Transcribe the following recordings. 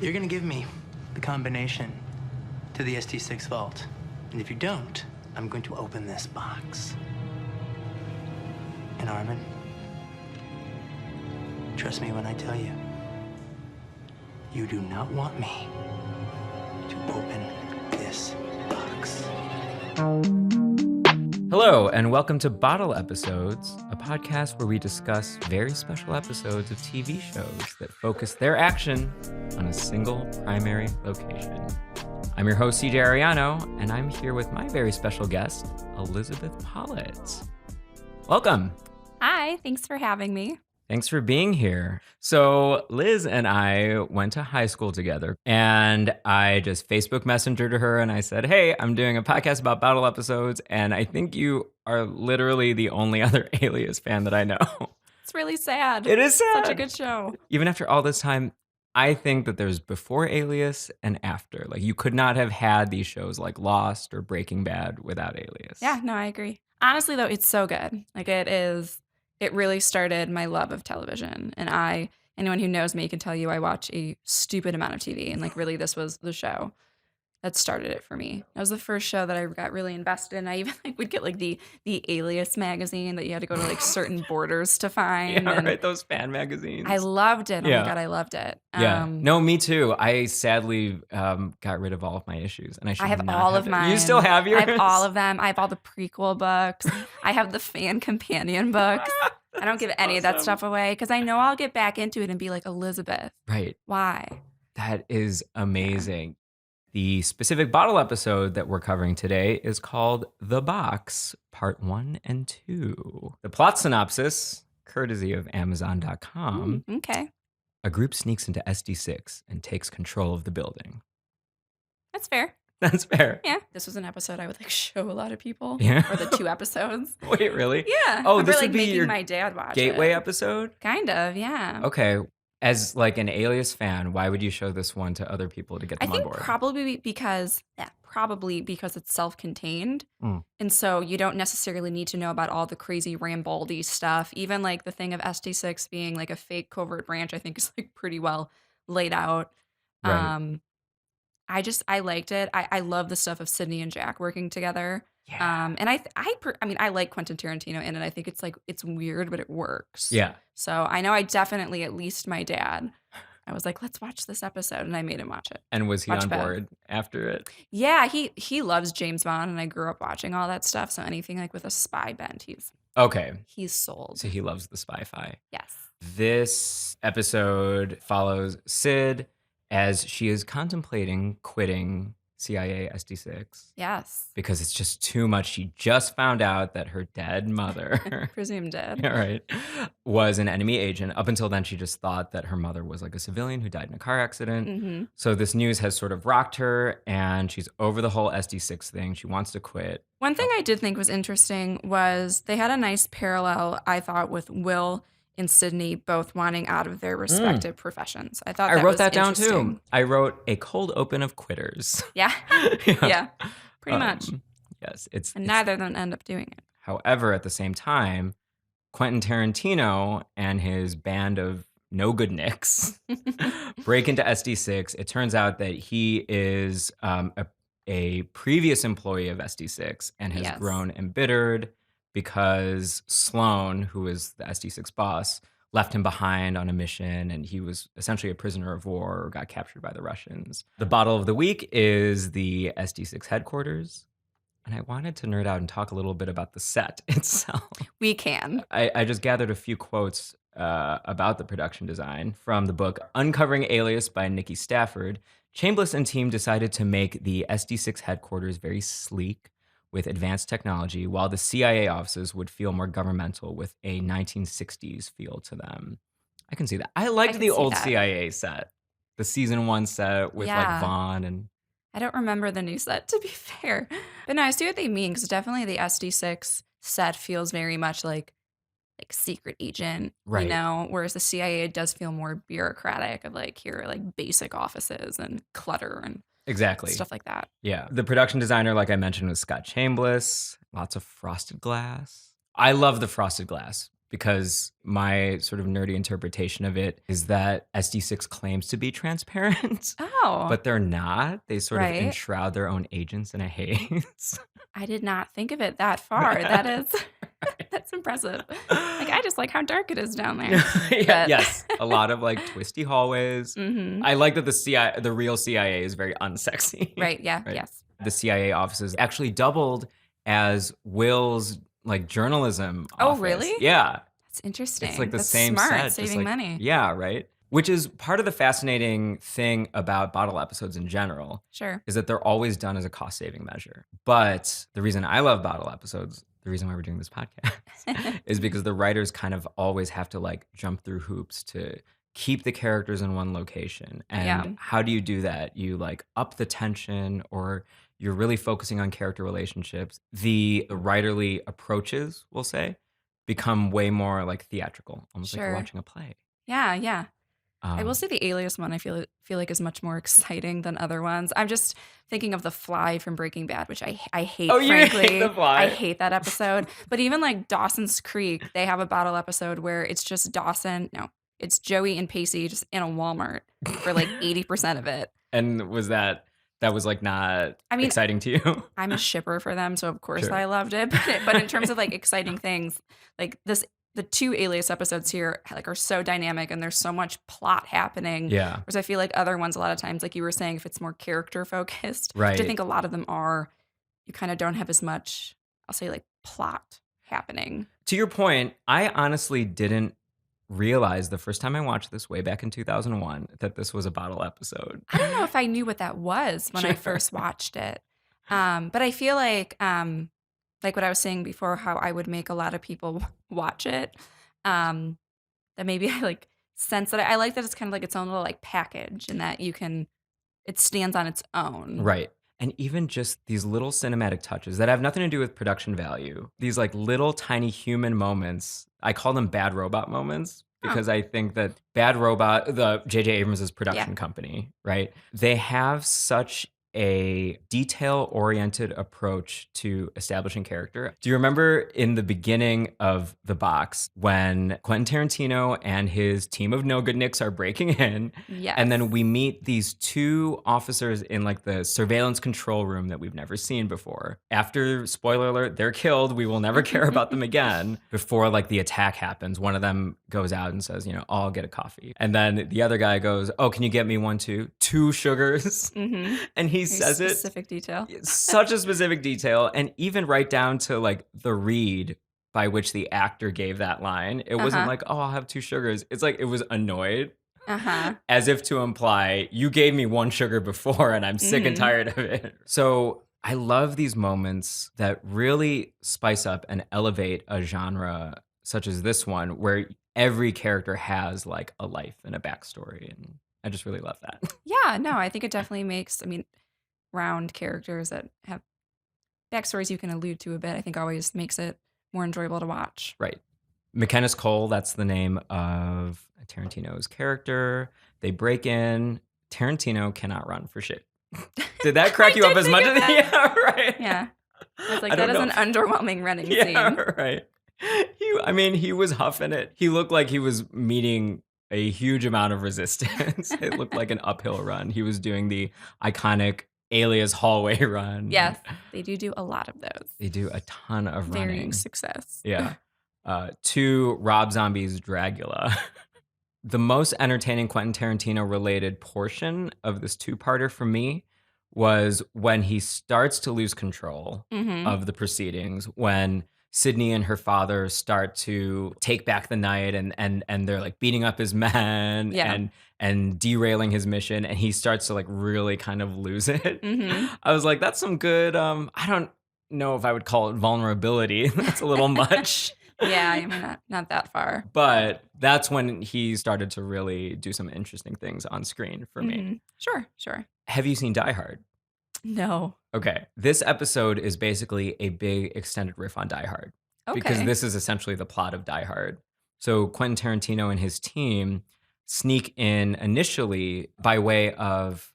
You're gonna give me the combination to the ST6 vault. And if you don't, I'm going to open this box. And Armin, trust me when I tell you, you do not want me to open this box. Hello, and welcome to Bottle Episodes, a podcast where we discuss very special episodes of TV shows that focus their action on a single primary location. I'm your host, CJ Ariano, and I'm here with my very special guest, Elizabeth Polit. Welcome. Hi, thanks for having me. Thanks for being here. So Liz and I went to high school together, and I just Facebook Messengered to her and I said, hey, I'm doing a podcast about Bottle Episodes, and I think you are literally the only other Alias fan that I know. It's really sad. It is sad. Such a good show. Even after all this time, I think that there's before Alias and after. Like, you could not have had these shows like Lost or Breaking Bad without Alias. Yeah, no, I agree. Honestly, though, it's so good. Like, it really started my love of television. And anyone who knows me can tell you I watch a stupid amount of TV. And like, really, this was the show that started it for me. That was the first show that I got really invested in. I even would get like the Alias magazine that you had to go to like certain borders to find. Yeah, and right, those fan magazines. I loved it. Oh Yeah. my God, I loved it. Yeah. No, me too. I sadly got rid of all of my issues. And I have not all have of it. mine. You still have yours? I have all of them. I have all the prequel books. I have the fan companion books. I don't give any of that stuff away because I know I'll get back into it and be like, Elizabeth, Right. why? That is amazing. The specific bottle episode that we're covering today is called The Box, Part 1 and 2. The plot synopsis, courtesy of Amazon.com. Okay. A group sneaks into SD6 and takes control of the building. That's fair. That's fair. Yeah. This was an episode I would like show a lot of people. Yeah. Or the 2 episodes. Wait, really? Yeah. Oh, I this remember, would be making your my dad watch gateway it. episode? Kind of, yeah. Okay. As like an Alias fan, why would you show this one to other people to get them I think on board? probably because it's self-contained. And so you don't necessarily need to know about all the crazy Rambaldi stuff. Even like the thing of SD6 being like a fake covert branch, I think is like pretty well laid out. Right. I liked it. I love the stuff of Sydney and Jack working together. Yeah. And I like Quentin Tarantino in it. I think it's weird, but it works. Yeah. So I know I definitely, at least my dad, I was like, let's watch this episode. And I made him watch it. And was he Much on better. board after it? Yeah, he loves James Bond, and I grew up watching all that stuff. So anything like with a spy bent, Okay. he's sold. So he loves the spy-fi. Yes. This episode follows Sid as she is contemplating quitting CIA SD6 Yes. because it's just too much. She just found out that her dead mother, Presumed dead. all right, was an enemy agent. Up until then, she just thought that her mother was like a civilian who died in a car accident. Mm-hmm. So this news has sort of rocked her, and she's over the whole SD6 thing. She wants to quit. One thing I did think was interesting was they had a nice parallel, I thought, with Will and Sydney both wanting out of their respective professions. I thought I wrote was that down too. interesting. I wrote a cold open of quitters. Yeah. Yeah. Pretty much. Yes. And neither of them end up doing it. However, at the same time, Quentin Tarantino and his band of no good nicks break into SD6. It turns out that he is a previous employee of SD6 and has Yes. grown embittered because Sloan, who is the SD6 boss, left him behind on a mission, and he was essentially a prisoner of war or got captured by the Russians. The bottle of the week is the SD6 headquarters. And I wanted to nerd out and talk a little bit about the set itself. We can. I just gathered a few quotes about the production design from the book Uncovering Alias by Nikki Stafford. Chambliss and team decided to make the SD6 headquarters very sleek with advanced technology, while the CIA offices would feel more governmental with a 1960s feel to them. I can see that. I liked can the see old that. CIA set, the season 1 set with like Yeah. Vaughn and... I don't remember the new set, to be fair. But no, I see what they mean, because definitely the SD6 set feels very much like secret agent, Right. you know, whereas the CIA does feel more bureaucratic of like, here are like basic offices and clutter and Exactly. stuff like that. Yeah. The production designer, like I mentioned, was Scott Chambliss. Lots of frosted glass. I love the frosted glass. because my sort of nerdy interpretation of it is that SD6 claims to be transparent, Oh, but they're not. They sort of right. enshroud their own agents in a haze. I did not think of it that far. That is, that's impressive. Like, I just like how dark it is down there. But- Yes, a lot of like twisty hallways. Mhm. I like that the real CIA is very unsexy. Right. Yeah. Right. Yes. The CIA offices actually doubled as Will's like journalism Oh, office. really? Yeah. That's interesting. It's like the That's same smart, set. just saving like- money. Yeah, right. Which is part of the fascinating thing about bottle episodes in general Sure. is that they're always done as a cost-saving measure. But the reason I love bottle episodes, the reason why we're doing this podcast, is because the writers kind of always have to like jump through hoops to keep the characters in one location. And Yeah. how do you do that? You like up the tension, or you're really focusing on character relationships. The writerly approaches, we'll say, become way more like theatrical, almost like you're Sure. watching a play. Yeah. Yeah. I will Um, say the Alias one I feel like is much more exciting than other ones. I'm just thinking of The Fly from Breaking Bad, which I hate, Oh, you hate frankly. The Fly? I hate that episode. But even like Dawson's Creek, they have a bottle episode where it's just it's Joey and Pacey just in a Walmart for like 80% of it. And that was like not I mean, exciting to you? I'm a shipper for them, so of course Sure. I loved it. But in terms of like exciting things, like the 2 Alias episodes here like are so dynamic and there's so much plot happening. Yeah. Whereas I feel like other ones a lot of times, like you were saying, if it's more character focused, which I Right. think a lot of them are, you kind of don't have as much, I'll say like plot happening. To your point, I honestly didn't realize the first time I watched this way back in 2001 that this was a bottle episode. I don't know if I knew what that was when I Sure. first watched it. But I feel like what I was saying before, how I would make a lot of people watch it. That maybe I like sense that I like that it's kind of like its own little like package and that it stands on its own. Right. And even just these little cinematic touches that have nothing to do with production value, these like little tiny human moments, I call them bad robot moments because I think that Bad Robot, the J.J. Abrams' production company, right? They have such a detail-oriented approach to establishing character. Do you remember in the beginning of The Box when Quentin Tarantino and his team of no-good-nicks are breaking in, Yes. and then we meet these 2 officers in like the surveillance control room that we've never seen before. After, spoiler alert, they're killed, we will never care about them again. Before like the attack happens, one of them goes out and says, I'll get a coffee. And then the other guy goes, oh, can you get me 1 too? 2 sugars. Mm-hmm. And he Very says specific detail. such a specific detail, and even right down to like the read by which the actor gave that line. It wasn't like, oh, I'll have 2 sugars. It's like it was annoyed, as if to imply you gave me 1 sugar before and I'm sick and tired of it. So I love these moments that really spice up and elevate a genre such as this one, where every character has like a life and a backstory, and I just really love that. Yeah, no, I think it definitely makes, round characters that have backstories you can allude to a bit, I think always makes it more enjoyable to watch. Right. McKenna's Cole, that's the name of Tarantino's character. They break in. Tarantino cannot run for shit. Did that crack you up as much as yeah, right? Yeah. I was like, I that don't is know an underwhelming running Yeah, scene. right. He was huffing it. He looked like he was meeting a huge amount of resistance. It looked like an uphill run. He was doing the iconic Alias hallway run. Yes, they do a lot of those. They do a ton of running. Varying success. Yeah. To Rob Zombie's Dragula. The most entertaining Quentin Tarantino related portion of this 2-parter for me was when he starts to lose control of the proceedings, when Sydney and her father start to take back the night and they're like beating up his men and derailing his mission, and he starts to like really kind of lose it. I was like, that's some good, I don't know if I would call it vulnerability. That's a little much. Yeah, not that far. But that's when he started to really do some interesting things on screen for me. Sure. Have you seen Die Hard? No. Okay. This episode is basically a big extended riff on Die Hard. Okay. Because this is essentially the plot of Die Hard. So Quentin Tarantino and his team sneak in initially by way of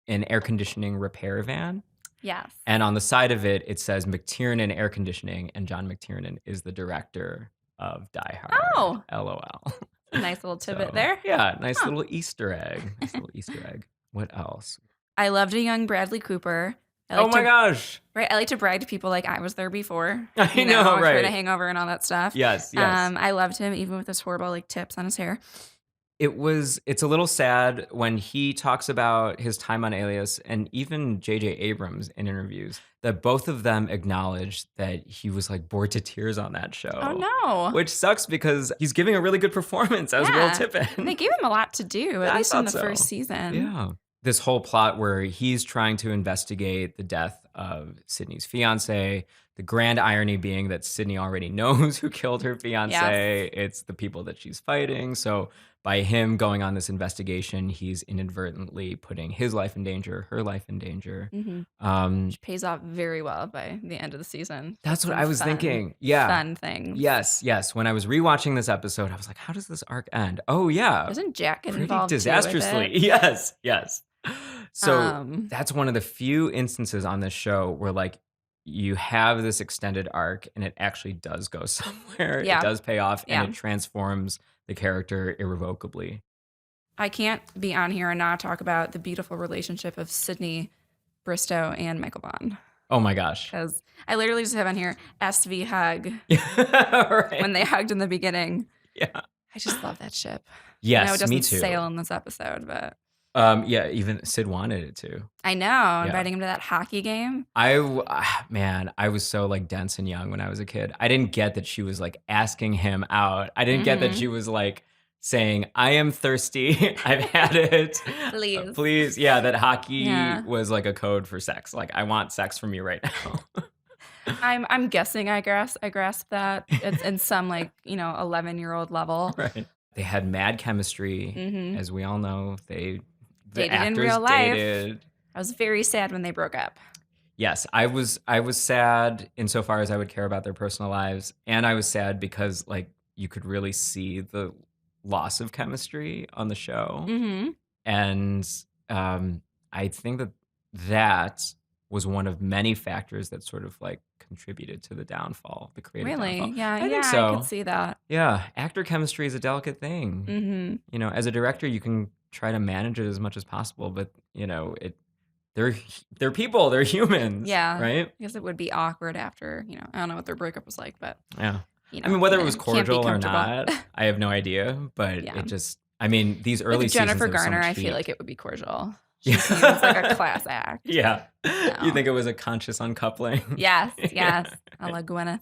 an air conditioning repair van. Yes. And on the side of it, it says McTiernan Air Conditioning, and John McTiernan is the director of Die Hard. Oh. LOL. A nice little tidbit So, there. Yeah, nice little Easter egg. Nice little Easter egg. What else? I loved a young Bradley Cooper. Oh my gosh. Right, I like to brag to people like I was there before. I know, right. For The Hangover and all that stuff. Yes. I loved him even with his horrible like tips on his hair. It's a little sad when he talks about his time on Alias, and even J.J. Abrams in interviews, that both of them acknowledged that he was like bored to tears on that show. Oh no. Which sucks because he's giving a really good performance as Will Tippin. And they gave him a lot to do, at least in the first season. Yeah. This whole plot where he's trying to investigate the death of Sydney's fiance. The grand irony being that Sydney already knows who killed her fiance. Yes. It's the people that she's fighting. So by him going on this investigation, he's inadvertently putting his life in danger, her life in danger. Which pays off very well by the end of the season. That's what I was thinking. Yeah. Fun things. Yes. When I was rewatching this episode, I was like, how does this arc end? Oh, yeah. Doesn't Jack get Pretty involved disastrously. Too with it? Yes. So that's one of the few instances on this show where like you have this extended arc and it actually does go somewhere. Yeah. It does pay off and it transforms the character irrevocably. I can't be on here and not talk about the beautiful relationship of Sydney Bristow and Michael Vaughn. Oh my gosh. Because I literally just have on here SV hug Right. when they hugged in the beginning. Yeah. I just love that ship. Yes, I know it doesn't me too. sail in this episode, but Yeah, even Sid wanted it to. I know, inviting him to that hockey game. I was so like dense and young when I was a kid. I didn't get that she was like asking him out. I didn't get that she was like saying, I am thirsty. I've had it. Please. Yeah, that hockey was like a code for sex. Like, I want sex from you right now. I'm guessing I grasp that. It's in some like, 11-year-old level. Right. They had mad chemistry. As we all know, the dated actors in real life. Dated. I was very sad when they broke up. Yes, I was sad insofar as I would care about their personal lives, and I was sad because like you could really see the loss of chemistry on the show, and I think that was one of many factors that sort of like contributed to the downfall, the creative downfall. Yeah, I think so. I could see that. Yeah, actor chemistry is a delicate thing. As a director, you can try to manage it as much as possible, but they're people, they're humans. Yeah, right. I guess it would be awkward after I don't know what their breakup was like, but yeah, I mean whether it was cordial or not, I have no idea. But it just, I mean, these early with Jennifer seasons Garner, so I feel like it would be cordial. She seems like a class act. Yeah, so. You think it was a conscious uncoupling? Yes, a la Gwyneth.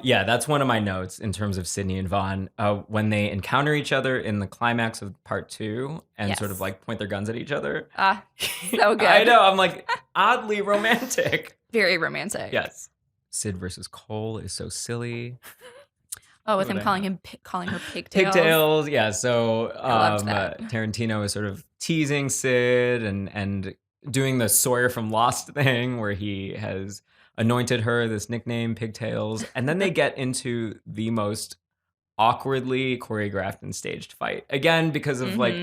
Yeah, that's one of my notes in terms of Sydney and Vaughn. When they encounter each other in the climax of part 2 and sort of like point their guns at each other. So good. I know. I'm like oddly romantic. Very romantic. Yes. Sid versus Cole is so silly. Oh, with him calling her pigtails. Pigtails, yeah. So Tarantino is sort of teasing Sid and doing the Sawyer from Lost thing where he has anointed her this nickname, Pigtails. And then they get into the most awkwardly choreographed and staged fight. Again, because of like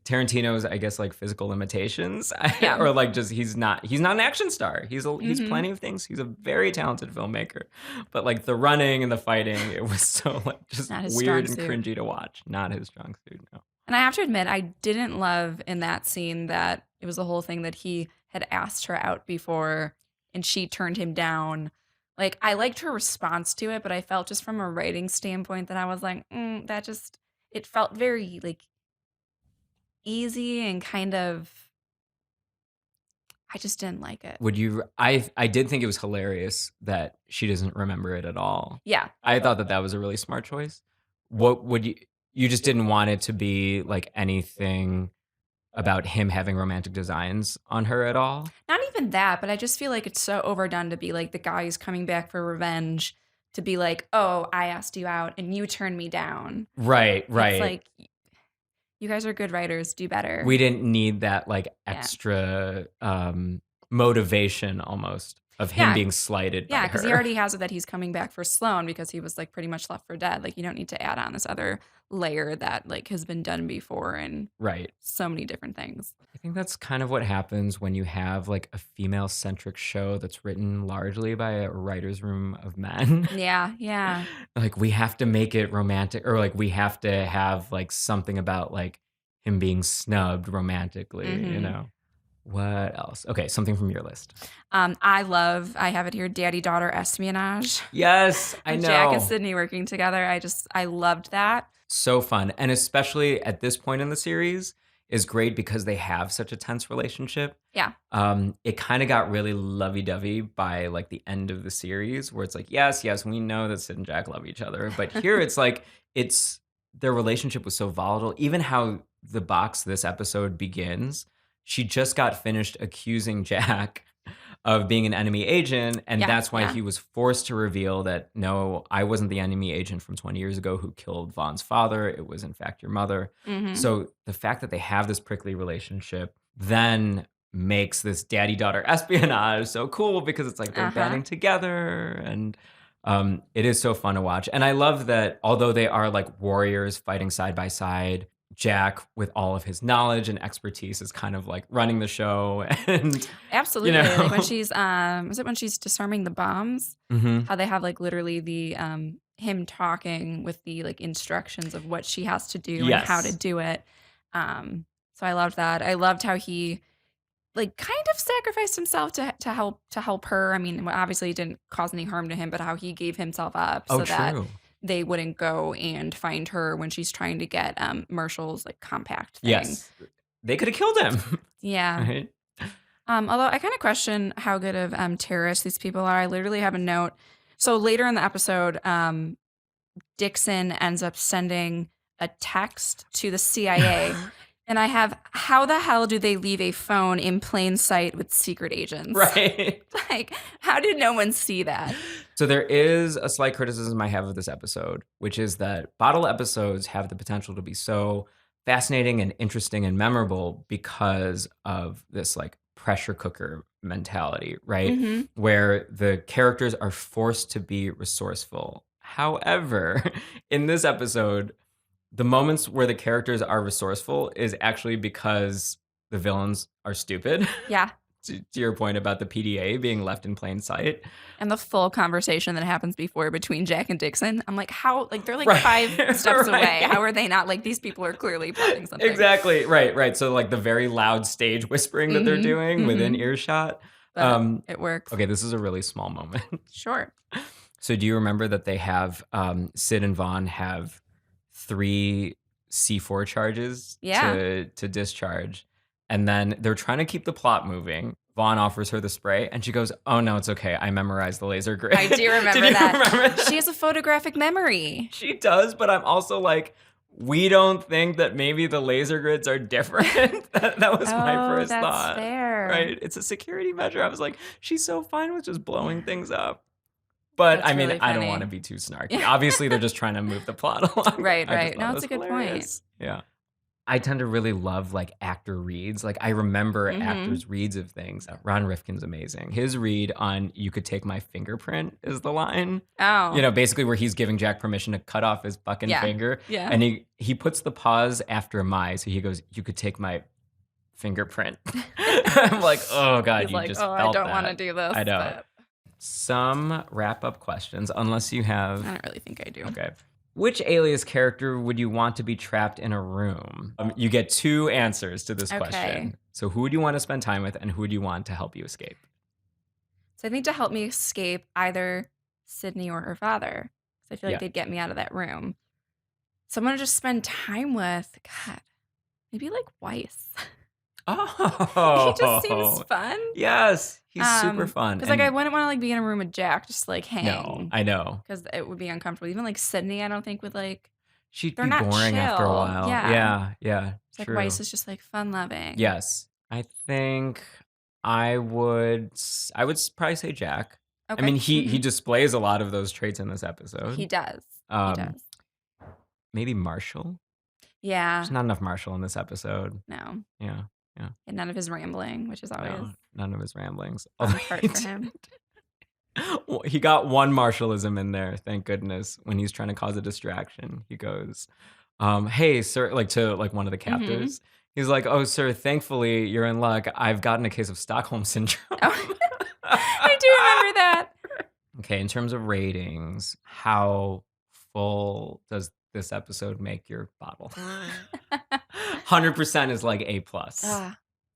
Tarantino's, I guess, like physical limitations. Or like just he's not an action star. He's plenty of things. He's a very talented filmmaker. But like the running and the fighting, it was so like just weird and cringy to watch. Not his strong suit, no. And I have to admit, I didn't love in that scene that it was the whole thing that he had asked her out before and she turned him down. Like, I liked her response to it, but I felt just from a writing standpoint that I was like, it felt very like easy and kind of, I just didn't like it. I did think it was hilarious that she doesn't remember it at all. Yeah. I thought that was a really smart choice. What would you just didn't want it to be like anything about him having romantic designs on her at all? Not even that, but I just feel like it's so overdone to be like the guy who's coming back for revenge, to be like, oh, I asked you out and you turned me down. Right. It's like, you guys are good writers, do better. We didn't need that like extra motivation almost of him Yeah. being slighted by Yeah, her. because he already has it that he's coming back for Sloane because he was like pretty much left for dead. Like you don't need to add on this other layer that like has been done before and Right. so many different things. I think that's kind of what happens when you have like a female-centric show that's written largely by a writer's room of men. Yeah, yeah. Like we have to make it romantic, or like we have to have like something about like him being snubbed romantically, you Mhm. know. What else? Okay, something from your list. I have it here, daddy-daughter espionage. Yes, I know. Jack and Sydney working together. I loved that. So fun. And especially at this point in the series is great because they have such a tense relationship. Yeah. It kind of got really lovey-dovey by like the end of the series where it's like, yes, we know that Sid and Jack love each other. But here it's like their relationship was so volatile. Even how the box this episode begins, she just got finished accusing Jack of being an enemy agent, and Yeah, that's why yeah. he was forced to reveal that, no, I wasn't the enemy agent from 20 years ago who killed Vaughn's father. It was, in fact, your mother. Mhm. So the fact that they have this prickly relationship then makes this daddy-daughter espionage so cool because it's like they're banding together, and it is so fun to watch. And I love that although they are like warriors fighting side by side, Jack, with all of his knowledge and expertise, is kind of like running the show. And Absolutely. you know, Like when she's was it when she's disarming the bombs? Mhm. How they have like literally the him talking with the like instructions of what she has to do and how to Yes. do it. So I loved that. I loved how he like kind of sacrificed himself to help her. I mean, obviously it didn't cause any harm to him, but how he gave himself up Oh, so that true. they wouldn't go and find her when she's trying to get Marshall's like compact thing. Yes. They could have killed him. Yeah. Right? Although I kind of question how good of terrorists these people are. I literally have a note. So later in the episode, Dixon ends up sending a text to the CIA. And I have, how the hell do they leave a phone in plain sight with secret agents? Right. Like, how did no one see that? So there is a slight criticism I have of this episode, which is that bottle episodes have the potential to be so fascinating and interesting and memorable because of this like pressure cooker mentality, right? Mhm. Where the characters are forced to be resourceful. However, in this episode, the moments where the characters are resourceful is actually because the villains are stupid. Yeah. To your point about the PDA being left in plain sight. And the full conversation that happens before between Jack and Dixon. I'm like, how? Like, they're like Right. 5 steps Right. away. How are they not like, these people are clearly plotting something? Exactly. Right. So like the very loud stage whispering that they're Mhm, doing within mhm. earshot. But it works. Okay, this is a really small moment. Sure. So do you remember that they have Sid and Vaughn have 3 C4 charges Yeah. to discharge, and then they're trying to keep the plot moving. Vaughn offers her the spray, and she goes, "Oh no, it's okay. I memorized the laser grid." I do remember Did you that. remember that? She has a photographic memory. She does, but I'm also like, we don't think that maybe the laser grids are different. that was my first that's thought. fair. Right? It's a security measure. I was like, she's so fine with just blowing things up. But That's I mean, really I don't funny. want to be too snarky. Obviously, they're just trying to move the plot along. Right, I just right. thought No, it it's was a good point. hilarious. Yeah. I tend to really love like actor reads. Like I remember Mhm. actors' reads of things. Ron Rifkin's amazing. His read on "You could take my fingerprint" is the line. Oh. You know, basically where he's giving Jack permission to cut off his fucking Yeah. finger. Yeah. And he puts the pause after my, so he goes, "You could take my fingerprint." I'm like, oh God, He's you like, just oh, I felt don't want to that. do this. I know. But Some wrap-up questions, unless you have. I don't really think I do. Okay. Which Alias character would you want to be trapped in a room? You get 2 answers to this Okay. question. So who would you want to spend time with, and who would you want to help you escape? So I think to help me escape either Sydney or her father, because I feel like Yeah. they'd get me out of that room. So I'm gonna just spend time with God, maybe like Weiss. Oh, He just seems fun. Yes, he's super fun. Because like And- I wouldn't want to like be in a room with Jack, just like hang. no, I know. Because it would be uncomfortable. Even like Sydney, I don't think would like. She'd They're be not boring after a chill. while. Yeah. Yeah. It's like True. Weiss is just like fun loving. Yes, I think I would probably say Jack. Okay. I mean, he Mhm. displays a lot of those traits in this episode. He does. Um, He does. Maybe Marshall. Yeah. There's not enough Marshall in this episode. No. Yeah. And none of his rambling, which is always No, none of his ramblings. a Although fun part he for him. Well, he got one martialism in there, thank goodness. When he's trying to cause a distraction, he goes, "Hey, sir," like to like one of the captors. He's like, "Oh, sir, thankfully you're in luck. I've gotten a case of Stockholm syndrome." Oh, I do remember that. Okay, in terms of ratings, how full does this episode make your bottle? 100% is like A+.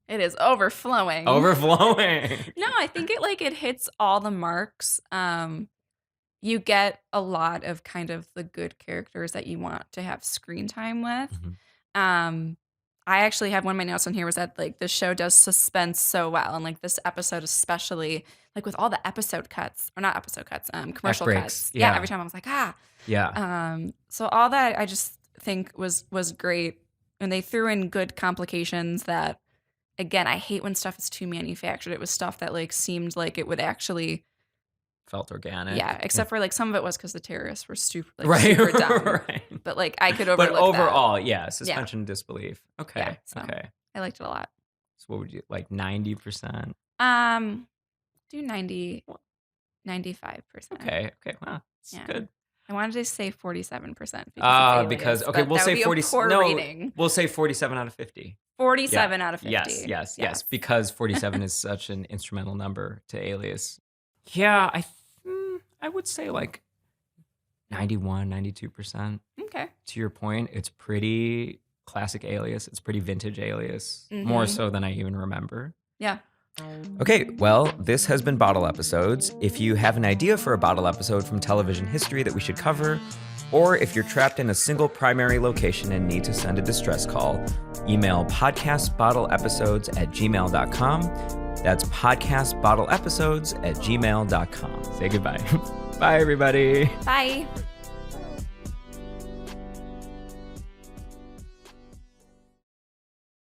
It is overflowing. Overflowing. No, I think it hits all the marks. You get a lot of kind of the good characters that you want to have screen time with. I actually have one of my notes on here was that like the show does suspense so well, and like this episode especially, like with all the episode cuts or not episode cuts, commercial cuts. Yeah, every time I was like, Yeah. So all that I just think was great, and they threw in good complications that. Again, I hate when stuff is too manufactured. It was stuff that like seemed like it would actually felt organic. Yeah, except for like some of it was because the terrorists were super dumb. Right. But like I could overlook But overall, that. yeah, suspension of disbelief. Okay. Yeah, so okay. I liked it a lot. So what would you like 90%? Do 90, 95%. Okay. Wow. That's good. I wanted to say 47% because okay, we'll say 40. No, rating. we'll say 47 out of 50. 47 out of 50. Yes. Because 47 is such an instrumental number to Alias. Yeah, I would say like 91, 92%. Okay. To your point, it's pretty classic Alias. It's pretty vintage Alias. More so than I even remember. Yeah. Okay, well, this has been Bottle Episodes. If you have an idea for a bottle episode from television history that we should cover, or if you're trapped in a single primary location and need to send a distress call, email podcastbottleepisodes@gmail.com. That's podcastbottleepisodes@gmail.com. Say goodbye. Bye, everybody. Bye.